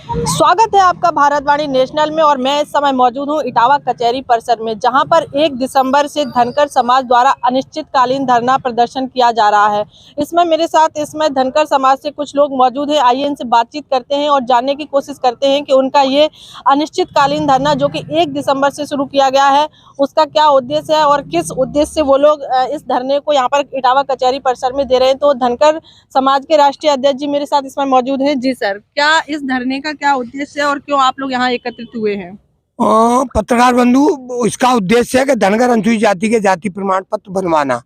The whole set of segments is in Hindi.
स्वागत है आपका भारतवाणी नेशनल में। और मैं इस समय मौजूद हूं इटावा कचहरी परिसर में, जहां पर 1 दिसंबर से धनकर समाज द्वारा अनिश्चितकालीन धरना प्रदर्शन किया जा रहा है। इसमें मेरे साथ इसमें धनकर समाज से कुछ लोग मौजूद हैं। आइए इनसे बातचीत करते हैं और जानने की कोशिश करते हैं कि उनका ये अनिश्चितकालीन धरना जो कि 1 दिसंबर से शुरू किया गया है, उसका क्या उद्देश्य है और किस उद्देश्य से वो लोग इस धरने को यहाँ पर इटावा कचहरी परिसर में दे रहे हैं। तो धनकर समाज के राष्ट्रीय अध्यक्ष जी मेरे साथ इसमें मौजूद हैं। जी सर, क्या इस धरने का क्या उद्देश्य है और क्यों आप लोग यहाँ एकत्रित हुए हैं? पत्रकार बंधु, इसका उद्देश्य है कि धनगर अनुसूचित जाति के जाति प्रमाण पत्र बनवाना।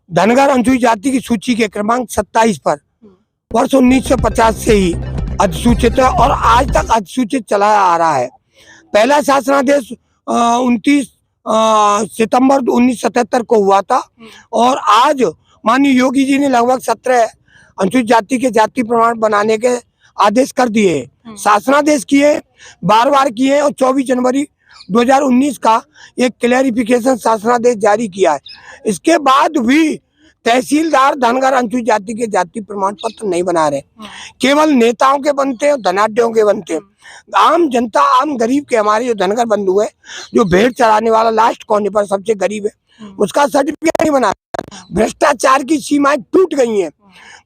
धनगर अनुसूचित जाति की सूची के क्रमांक 27 पर वर्ष 1950 से ही अधिसूचित है और आज तक अधिसूचित चला आ रहा है। पहला शासनादेश 29 सितंबर 1977 को हुआ था और आज माननीय योगी जी ने लगभग 17 अनुसूचित जाति के जाति प्रमाण बनाने के आदेश कर दिए। शासनादेश किए, बार किए और 24 जनवरी 2019 का एक क्लैरिफिकेशन शासनादेश जारी किया है। इसके बाद भी तहसीलदार धनगर अनुसूचित जाति के जाति प्रमाण पत्र नहीं बना रहे। केवल नेताओं के बनते हैं, धनाढ्यों के बनते हैं। आम जनता, आम गरीब के, हमारे जो धनगर बंधु है, जो भेड़ चराने वाला लास्ट कोने पर सबसे गरीब है, उसका सर्टिफिकेट नहीं बना। भ्रष्टाचार की सीमाएं टूट गई हैं।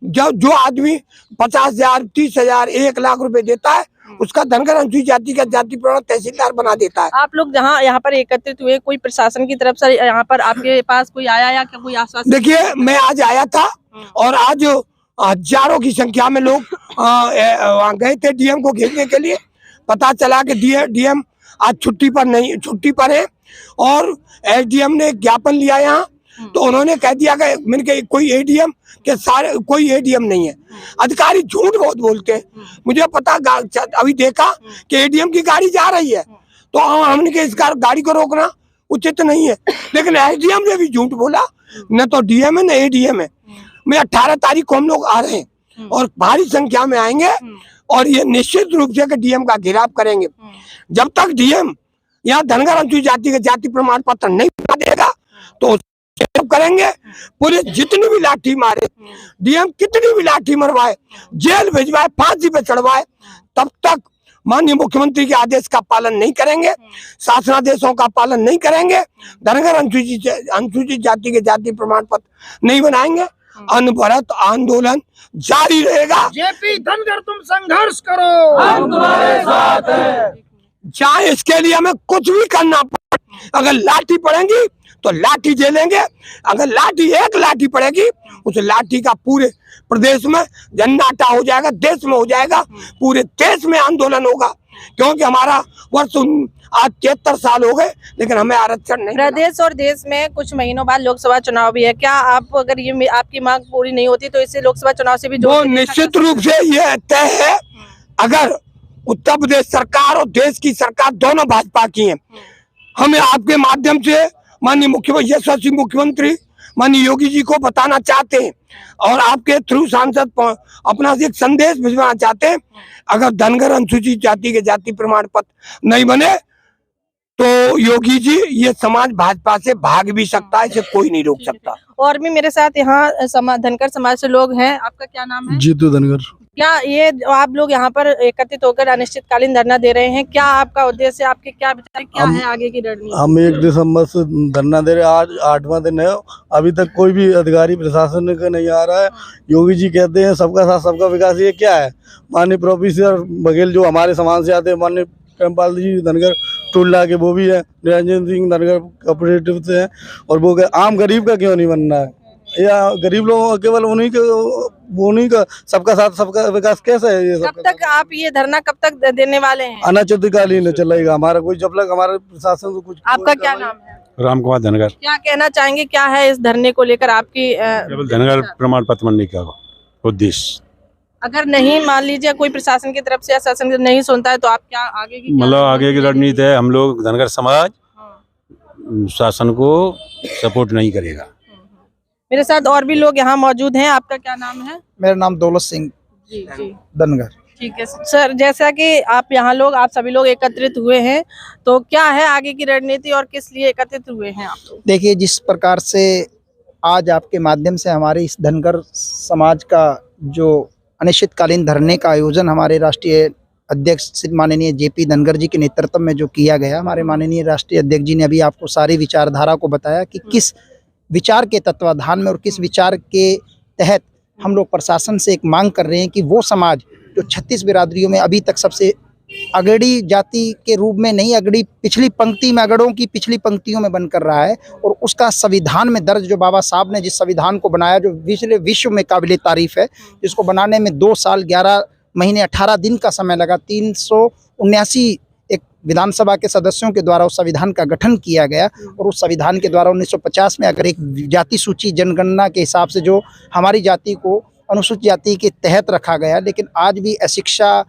जो आदमी 50,000, 30,000, 1 लाख रुपए देता है, उसका धनगर अनुसूचित जाति का जाति प्रमाण तहसीलदार बना देता है। आप लोग जहाँ यहाँ पर एकत्रित हुए, कोई प्रशासन की तरफ से यहाँ पर आपके पास कोई आया या क्या कोई आश्वासन? देखिए, मैं आज आया था और आज हजारों की संख्या में लोग वहाँ गए थे डीएम को घेरने के लिए। पता चला कि डीएम आज छुट्टी पर है और एसडीएम ने ज्ञापन लिया यहाँ, तो उन्होंने कह दिया कि मैंने कोई एडीएम के सारे कोई एडीएम नहीं है। अधिकारी झूठ बहुत बोलते हैं। मुझे पता, अभी देखा कि एडीएम की गाड़ी जा रही है, तो हमने कहा इस गाड़ी को रोकना उचित नहीं है, लेकिन एसडीएम ने भी झूठ बोला। न तो डीएम है न एडीएम है। मैं 18 तारीख को हम लोग आ रहे हैं और भारी संख्या में आएंगे और ये निश्चित रूप से डीएम का घेराव करेंगे। जब तक डीएम यहाँ धनगर अनुसूचित जाति के जाति प्रमाण पत्र नहीं बना देगा तो करेंगे। पुलिस जितनी भी लाठी मारे, डीएम कितनी भी लाठी मरवाए, जेल भिजवाए, फांसी पे चढ़वाए, तब तक माननीय मुख्यमंत्री के आदेश का पालन नहीं करेंगे, शासनादेशों का पालन नहीं करेंगे, धनगर अनुसूचित जाति के जाति प्रमाण पत्र नहीं बनाएंगे। अनवरत आंदोलन जारी रहेगा। जेपी धनगर, तुम संघर्ष करो, हम तुम्हारे साथ हैं। चाहे इसके लिए हमें कुछ भी करना पड़े। अगर लाठी पड़ेगी तो लाठी झेलेंगे। अगर एक लाठी पड़ेगी, उस लाठी का पूरे प्रदेश में जन्नाटा हो जाएगा, देश में हो जाएगा, पूरे देश में आंदोलन होगा। क्योंकि हमारा वर्ष आज 73 साल हो गए, लेकिन हमें आरक्षण नहीं। प्रदेश और देश में कुछ महीनों बाद लोकसभा चुनाव भी है। क्या आप, अगर ये आपकी मांग पूरी नहीं होती तो इससे लोकसभा चुनाव से भी वो निश्चित रूप से ये तय है। अगर उत्तर प्रदेश सरकार और देश की सरकार दोनों भाजपा की है, हमें आपके माध्यम से माननीय यशस्वी मुख्यमंत्री माननीय योगी जी को बताना चाहते हैं और आपके थ्रू सांसद अपना एक संदेश भिजवाना चाहते हैं। अगर धनगर अनुसूचित जाति के जाति प्रमाण पत्र नहीं बने तो योगी जी, ये समाज भाजपा से भाग भी सकता है, इसे कोई नहीं रोक सकता। और भी मेरे साथ यहाँ धनकर समाज से लोग हैं। आपका क्या नाम है? जीतू धनगर। क्या ये आप लोग यहाँ पर एकत्रित होकर अनिश्चितकालीन धरना दे रहे हैं, क्या आपका उद्देश्य, आपके क्या विचार, क्या है आगे की रणनीति? हम 1 दिसंबर से धरना दे रहे हैं। आज 8वां दिन है, अभी तक कोई भी अधिकारी प्रशासन का नहीं आ रहा है। योगी जी कहते हैं सबका साथ सबका विकास, ये क्या है? माननीय प्रोफेसर बघेल जो हमारे समाज से आते हैं, माननीय प्रेमपाल जी धनगर टोला के, वो भी है, निरंजन सिंह धनगर कोऑपरेटिव से है, और वो आम गरीब का क्यों नहीं बनना है? या गरीब लोगों केवल उन्हीं का सबका साथ सबका विकास कैसे है? ये कब तक आप ये धरना कब तक देने वाले हैं? अनिश्चितकालीन चलेगा हमारा, कोई जब तक हमारे प्रशासन को कुछ। आपका क्या नाम है? राम कुमार धनगर। क्या कहना चाहेंगे, क्या है इस धरने को लेकर आपकी? केवल धनगर प्रमाण पत्र बनने का उद्देश्य। अगर नहीं, मान लीजिए कोई प्रशासन की तरफ से या शासन नहीं सुनता है, तो आप क्या आगे की, मतलब आगे की रणनीति है? हम लोग धनगर समाज शासन को सपोर्ट नहीं करेगा। मेरे साथ और भी लोग यहाँ मौजूद हैं। आपका क्या नाम है? मेरा नाम दौलत सिंह जी धनगर। ठीक है सर, जैसा कि आप सभी लोग एकत्रित हुए हैं, तो क्या है आगे की रणनीति और किस लिए एकत्रित हुए हैं आप लोग? देखिए, जिस प्रकार से आज आपके माध्यम से हमारे इस धनगर समाज का जो अनिश्चितकालीन धरने का आयोजन हमारे राष्ट्रीय अध्यक्ष माननीय जेपी धनगर जी के नेतृत्व में जो किया गया, हमारे माननीय राष्ट्रीय अध्यक्ष जी ने अभी आपको सारी विचारधारा को बताया कि किस विचार के तत्वाधान में और किस विचार के तहत हम लोग प्रशासन से एक मांग कर रहे हैं कि वो समाज जो 36 बिरादरियों में अभी तक सबसे अगड़ी जाति के रूप में नहीं, अगड़ी पिछली पंक्ति में, अगड़ों की पिछली पंक्तियों में बनकर रहा है, और उसका संविधान में दर्ज जो बाबा साहब ने जिस संविधान को बनाया, जो विश्व में काबिले तारीफ है, जिसको बनाने में 2 साल 11 महीने 18 दिन का समय लगा, 379 एक विधानसभा के सदस्यों के द्वारा उस संविधान का गठन किया गया, और उस संविधान के द्वारा 1950 में अगर एक जाति सूची जनगणना के हिसाब से जो हमारी जाति को अनुसूचित जाति के तहत रखा गया, लेकिन आज भी अशिक्षा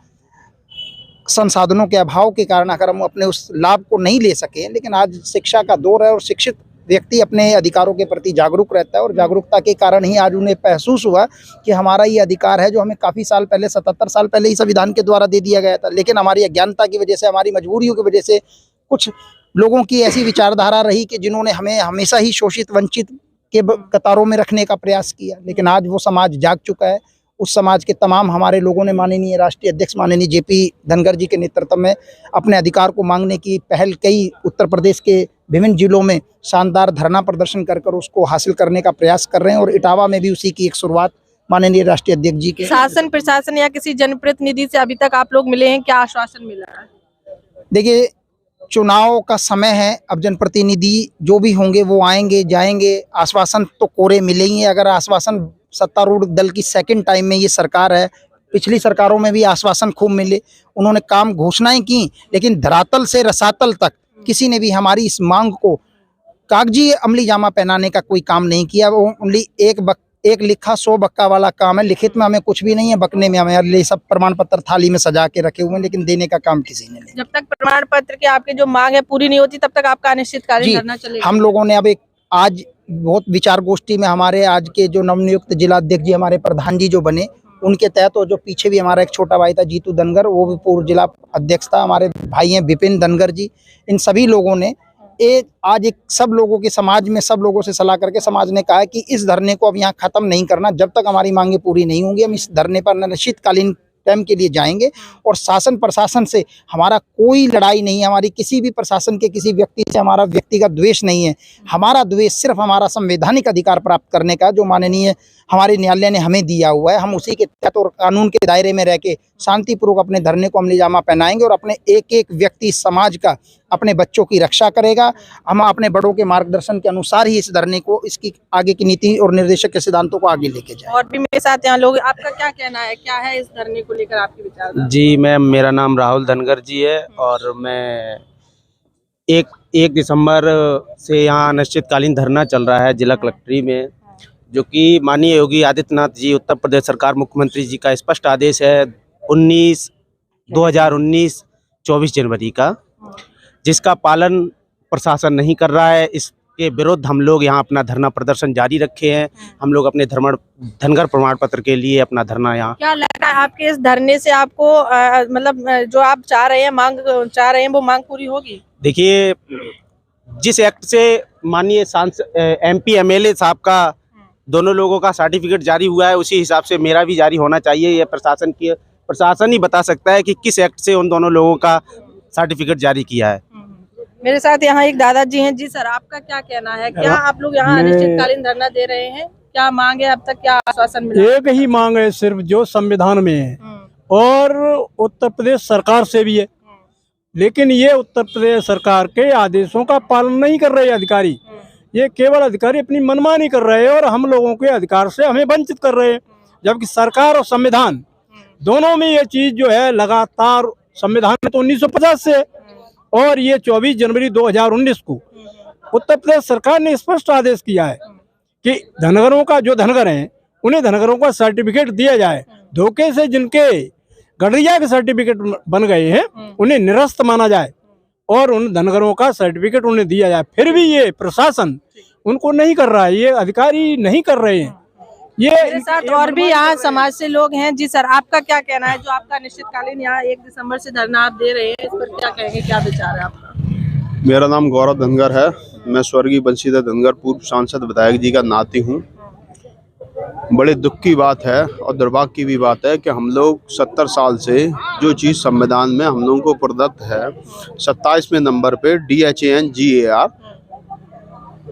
संसाधनों के अभाव के कारण अगर हम अपने उस लाभ को नहीं ले सके, लेकिन आज शिक्षा का दौर है और शिक्षित व्यक्ति अपने अधिकारों के प्रति जागरूक रहता है, और जागरूकता के कारण ही आज उन्हें महसूस हुआ कि हमारा ये अधिकार है जो हमें काफ़ी साल पहले 77 साल पहले ही संविधान के द्वारा दे दिया गया था, लेकिन हमारी अज्ञानता की वजह से, हमारी मजबूरियों की वजह से कुछ लोगों की ऐसी विचारधारा रही कि जिन्होंने हमें हमेशा ही शोषित वंचित के कतारों में रखने का प्रयास किया। लेकिन आज वो समाज जाग चुका है। उस समाज के तमाम हमारे लोगों ने माननीय राष्ट्रीय अध्यक्ष माननीय जेपी धनगर जी के नेतृत्व में अपने अधिकार को मांगने की पहल कई उत्तर प्रदेश के विभिन्न जिलों में शानदार धरना प्रदर्शन कर उसको हासिल करने का प्रयास कर रहे हैं, और इटावा में भी उसी की एक शुरुआत माननीय राष्ट्रीय अध्यक्ष जी के शासन प्रशासन या किसी जनप्रतिनिधि से अभी तक आप लोग मिले हैं, क्या आश्वासन मिला है? देखिए, चुनाव का समय है, अब जनप्रतिनिधि जो भी होंगे वो आएंगे जाएंगे, आश्वासन तो कोरे मिलेंगे। अगर आश्वासन सत्तारूढ़ दल की सेकंड टाइम में ये सरकार है, पिछली सरकारों में भी आश्वासन खूब मिले, उन्होंने काम घोषणाएं की, लेकिन धरातल से रसातल तक किसी ने भी हमारी इस मांग को कागजी अमली जामा पहनाने का कोई काम नहीं किया। वो ओनली एक लिखा 100 बक्का वाला काम है, लिखित में हमें कुछ भी नहीं है, बकने में हमें सब प्रमाण पत्र थाली में सजा के रखे हुए हैं, लेकिन देने का काम किसी ने नहीं। जब तक प्रमाण पत्र की आपकी जो मांग है पूरी नहीं होती, तब तक आपका अनिश्चितकालीन धरना चलेगा। हम लोगों ने अब एक आज बहुत विचार गोष्ठी में हमारे आज के जो नवनियुक्त जिलाध्यक्ष जी, हमारे प्रधान जी जो बने, उनके तहत, और जो पीछे भी हमारा एक छोटा भाई था जीतू धनगर, वो भी पूर्व जिला अध्यक्ष था, हमारे भाई हैं विपिन धनगर जी, इन सभी लोगों ने आज एक सब लोगों के समाज में सब लोगों से सलाह करके समाज ने कहा है कि इस धरने को अब यहाँ खत्म नहीं करना, जब तक हमारी मांगे पूरी नहीं होंगी हम इस धरने पर अनिश्चितकालीन टाइम के लिए जाएंगे। और शासन प्रशासन से हमारा कोई लड़ाई नहीं है, हमारी किसी भी प्रशासन के किसी व्यक्ति से हमारा व्यक्तिगत द्वेष नहीं है। हमारा द्वेष सिर्फ हमारा संवैधानिक अधिकार प्राप्त करने का, जो माननीय हमारे न्यायालय ने हमें दिया हुआ है, हम उसी के तहत और कानून के दायरे में रह के शांतिपूर्वक अपने धरने को अमली जामा पहनाएंगे, और अपने एक एक व्यक्ति समाज का, अपने बच्चों की रक्षा करेगा। हम अपने बड़ों के मार्गदर्शन के अनुसार ही इस धरने को, इसकी आगे की नीति और निर्देशक के सिद्धांतों को आगे लेके जाए। और भी मेरे साथ यहाँ लोग, आपका क्या कहना है, क्या है इस धरने को लेकर आपकी विचारधारा? जी मैम, मेरा नाम राहुल धनगर जी है, और मैं 1 दिसंबर से यहाँ अनिश्चितकालीन धरना चल रहा है जिला कलेक्ट्री में, जो कि माननीय योगी आदित्यनाथ जी, उत्तर प्रदेश सरकार, मुख्यमंत्री जी का स्पष्ट आदेश है 2019 24 जनवरी का, जिसका पालन प्रशासन नहीं कर रहा है। इसके विरुद्ध हम लोग यहाँ अपना धरना प्रदर्शन जारी रखे हैं। हम लोग अपने धनगर प्रमाण पत्र के लिए अपना धरना यहाँ। क्या लगता है आपके इस धरने से आपको मतलब जो आप चाह रहे हैं, मांग चाह रहे हैं, वो मांग पूरी होगी? देखिए, जिस एक्ट से माननीय सांसद MP MLA साहब का दोनों लोगों का सर्टिफिकेट जारी हुआ है, उसी हिसाब से मेरा भी जारी होना चाहिए। यह प्रशासन ही बता सकता है कि किस एक्ट से उन दोनों लोगों का सर्टिफिकेट जारी किया है। मेरे साथ यहाँ एक दादाजी हैं। जी सर, आपका क्या कहना है, क्या आप लोग यहाँ अनिश्चितकालीन धरना दे रहे हैं, क्या मांग है, अब तक क्या आश्वासन मिला? एक ही मांग है सिर्फ, जो संविधान में है और उत्तर प्रदेश सरकार से भी है, लेकिन ये उत्तर प्रदेश सरकार के आदेशों का पालन नहीं कर रहे अधिकारी। ये केवल अधिकारी अपनी मनमानी कर रहे हैं और हम लोगों के अधिकार से हमें वंचित कर रहे हैं, जबकि सरकार और संविधान दोनों में ये चीज जो है लगातार, संविधान में तो 1950 से, और ये 24 जनवरी 2019 को उत्तर प्रदेश सरकार ने स्पष्ट आदेश किया है कि धनगरों का, जो धनगर हैं उन्हें धनगरों का सर्टिफिकेट दिया जाए। धोखे से जिनके गडरिया के सर्टिफिकेट बन गए हैं उन्हें निरस्त माना जाए और उन धनगरों का सर्टिफिकेट उन्हें दिया जाए। फिर भी ये प्रशासन उनको नहीं कर रहा है, ये अधिकारी नहीं कर रहे हैं। मेरे साथ और भी यहाँ समाज से लोग हैं। जी सर, आपका क्या कहना है, जो आपका निश्चितकालीन यहाँ 1 दिसंबर से धरना आप दे रहे हैं, इस पर क्या कहेंगे, क्या विचार है आपका? मेरा नाम गौरव धनगर है। मैं स्वर्गीय बंशीधर धनगर पूर्व सांसद विधायक जी का नाती हूँ। बड़े दुख की बात है और दुर्भाग्य की भी बात है कि हम लोग 70 साल से जो चीज़ संविधान में हम लोगों को प्रदत्त है 27वें नंबर पे DHANGAR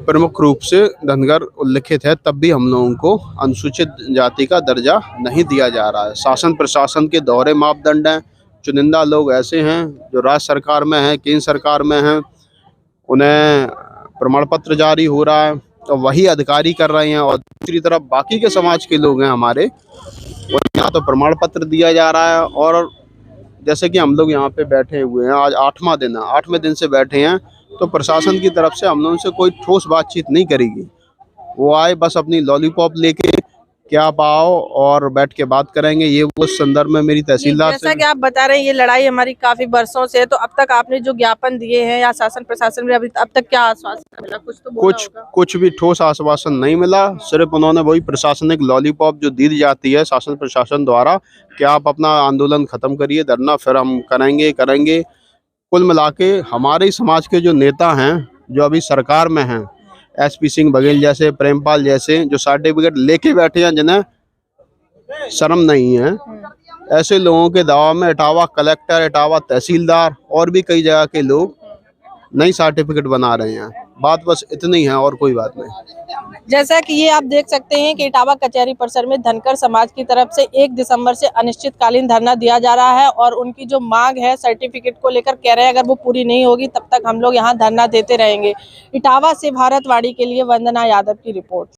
प्रमुख रूप से धनगर उल्लिखित है, तब भी हम लोगों को अनुसूचित जाति का दर्जा नहीं दिया जा रहा है। शासन प्रशासन के दोहरे मापदंड हैं। चुनिंदा लोग ऐसे हैं जो राज्य सरकार में हैं, केंद्र सरकार में हैं, उन्हें प्रमाण पत्र जारी हो रहा है तो वही अधिकारी कर रहे हैं, और दूसरी तरफ बाकी के समाज के लोग हैं हमारे, उन्हें यहाँ तो प्रमाण पत्र दिया जा रहा है। और जैसे कि हम लोग यहाँ पे बैठे हुए हैं, आज 8वां दिन है, 8वें दिन से बैठे हैं, तो प्रशासन की तरफ से हम लोगों से कोई ठोस बातचीत नहीं करेगी। वो आए बस अपनी लॉलीपॉप लेके क्या आप आओ और बैठ के बात करेंगे। ये वो संदर्भ में मेरी तहसीलदार जैसा कि आप बता रहे हैं ये लड़ाई हमारी काफी वर्षों से है, तो अब तक आपने जो ज्ञापन दिए हैं या शासन प्रशासन में अभी अब तक क्या आश्वासन मिला? कुछ तो बोला होगा। कुछ भी ठोस आश्वासन नहीं मिला। सिर्फ उन्होंने वही प्रशासनिक लॉलीपॉप जो दी जाती है शासन प्रशासन द्वारा कि आप अपना आंदोलन खत्म करिए, धरना, फिर हम करेंगे। कुल मिला के हमारे समाज के जो नेता हैं जो अभी सरकार में हैं, SP सिंह बघेल जैसे, प्रेमपाल जैसे, जो सर्टिफिकेट लेके बैठे हैं, जिन्हें शर्म नहीं है, ऐसे लोगों के दबाव में इटावा कलेक्टर, इटावा तहसीलदार और भी कई जगह के लोग नई सर्टिफिकेट बना रहे हैं। बात बस इतनी है और कोई बात नहीं। जैसा कि ये आप देख सकते हैं कि इटावा कचहरी परिसर में धनकर समाज की तरफ से 1 दिसंबर से अनिश्चितकालीन धरना दिया जा रहा है और उनकी जो मांग है सर्टिफिकेट को लेकर कह रहे हैं अगर वो पूरी नहीं होगी तब तक हम लोग यहाँ धरना देते रहेंगे। इटावा से भारतवाणी के लिए वंदना यादव की रिपोर्ट।